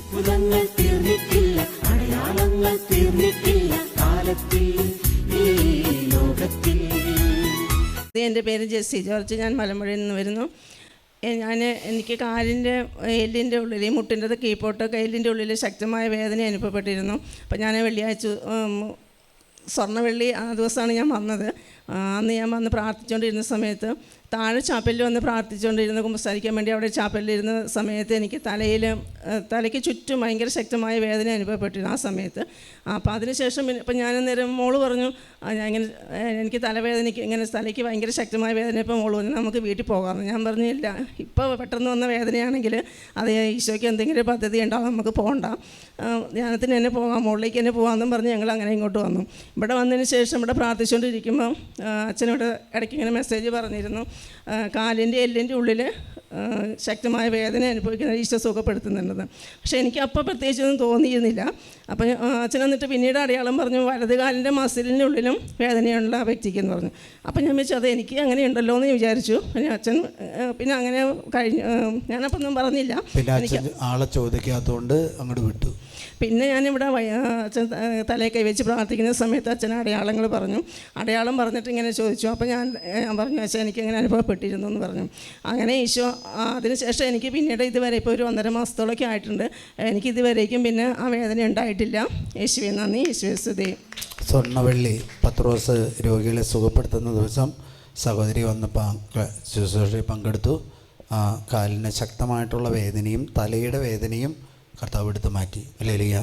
അത്ഭുതങ്ങൾ തീർന്നിട്ടില്ല, അടയാളങ്ങൾ തീർന്നിട്ടില്ല കാലത്തിൽ ഈ ലോകത്തിൽ. എൻ്റെ പേര് ജെസ്സി ജോർജ്. ഞാൻ മലമ്പുഴയിൽ നിന്ന് വരുന്നു. എനിക്ക് കാലിൻ്റെ എല്ലിൻ്റെ ഉള്ളിൽ, ഈ മുട്ടിൻ്റെ കീഴ്പോട്ട് എല്ലിൻ്റെ ഉള്ളിൽ ശക്തമായ വേദന അനുഭവപ്പെട്ടിരുന്നു. അപ്പോൾ ഞാൻ വെള്ളിയാഴ്ച സ്വർണ്ണവെള്ളി ആ ദിവസമാണ് ഞാൻ വന്നത്. അന്ന് ഞാൻ വന്ന് പ്രാർത്ഥിച്ചുകൊണ്ടിരുന്ന സമയത്ത് താഴെ ചാപ്പലിൽ വന്ന് പ്രാർത്ഥിച്ചുകൊണ്ടിരുന്ന കുമ്പസാരിക്കാൻ വേണ്ടി അവിടെ ചാപ്പലിലിരുന്ന സമയത്ത് എനിക്ക് തലയ്ക്ക് ചുറ്റും ഭയങ്കര ശക്തമായ വേദന അനുഭവപ്പെട്ടിരുന്നു ആ സമയത്ത്. അപ്പോൾ അതിനുശേഷം ഇപ്പം ഞാൻ നേരം മോള് പറഞ്ഞു, ഞാൻ എനിക്ക് തലവേദനയ്ക്ക് ഇങ്ങനെ തലയ്ക്ക് ഭയങ്കര ശക്തമായ വേദന. ഇപ്പോൾ മോള് പറഞ്ഞു നമുക്ക് വീട്ടിൽ പോകാമെന്ന്. ഞാൻ പറഞ്ഞില്ല, ഇപ്പോൾ പെട്ടെന്ന് വന്ന വേദനയാണെങ്കിൽ അത് ഈശോയ്ക്ക് എന്തെങ്കിലും പദ്ധതി ഉണ്ടാവും, നമുക്ക് പോകണ്ട, ധ്യാനത്തിന് തന്നെ പോകാം, മുകളിലേക്ക് തന്നെ പോകാമെന്നും പറഞ്ഞ് ഞങ്ങൾ അങ്ങനെ ഇങ്ങോട്ട് വന്നു. ഇവിടെ വന്നതിന് ശേഷം ഇവിടെ പ്രാർത്ഥിച്ചുകൊണ്ടിരിക്കുമ്പോൾ അച്ഛനോട് ഇടയ്ക്ക് ഇങ്ങനെ മെസ്സേജ് പറഞ്ഞിരുന്നു, കാലിൻ്റെ എല്ലിൻ്റെ ഉള്ളിൽ ശക്തമായ വേദന അനുഭവിക്കുന്ന ഈശോ സുഖപ്പെടുത്തുന്നുണ്ടെന്ന്. പക്ഷേ എനിക്ക് അപ്പോൾ പ്രത്യേകിച്ചൊന്നും തോന്നിയിരുന്നില്ല. അപ്പം അച്ഛൻ എന്നിട്ട് പിന്നീട് അടയാളം പറഞ്ഞു, വലത് കാലിൻ്റെ മസിലിൻ്റെ ഉള്ളിലും വേദനയുള്ള ആ വ്യക്തിക്കെന്ന് പറഞ്ഞു. അപ്പം ഞാൻ വെച്ചു അത് എനിക്ക് അങ്ങനെ ഉണ്ടല്ലോ എന്ന് വിചാരിച്ചു. പിന്നെ അച്ഛൻ പിന്നെ അങ്ങനെ കഴിഞ്ഞു. ഞാനപ്പം ഒന്നും പറഞ്ഞില്ല, എനിക്ക് ആളെ ചോദിക്കാത്തതുകൊണ്ട് അങ്ങോട്ട് വിട്ടു. പിന്നെ ഞാനിവിടെ അച്ഛൻ തലയിൽ കൈവച്ച് പ്രാർത്ഥിക്കുന്ന സമയത്ത് അച്ഛൻ അടയാളങ്ങൾ പറഞ്ഞു. അടയാളം പറഞ്ഞിട്ട് ഇങ്ങനെ ചോദിച്ചു. അപ്പോൾ ഞാൻ പറഞ്ഞു അച്ഛൻ എനിക്കിങ്ങനെ അനുഭവപ്പെട്ടിരുന്നു എന്ന് പറഞ്ഞു. അങ്ങനെ ഈശോ അതിനുശേഷം എനിക്ക് പിന്നീട് ഇതുവരെ ഇപ്പോൾ ഒരു 1.5 മാസത്തോളമൊക്കെ ആയിട്ടുണ്ട്. എനിക്കിതുവരേക്കും പിന്നെ ആ വേദന ഉണ്ടായിട്ടില്ല. യേശുവേ നന്ദി, യേശുവേ സ്തുതി. സ്വർണ്ണവെള്ളി പത്രോസ് രോഗികളെ സുഖപ്പെടുത്തുന്ന ദിവസം സഹോദരി വന്ന് ശുശ്രൂഷയിൽ പങ്കെടുത്തു. കാലിന് ശക്തമായിട്ടുള്ള വേദനയും തലയുടെ വേദനയും കർത്താവ് എടുത്ത് മാറ്റി. ഹല്ലേലൂയ.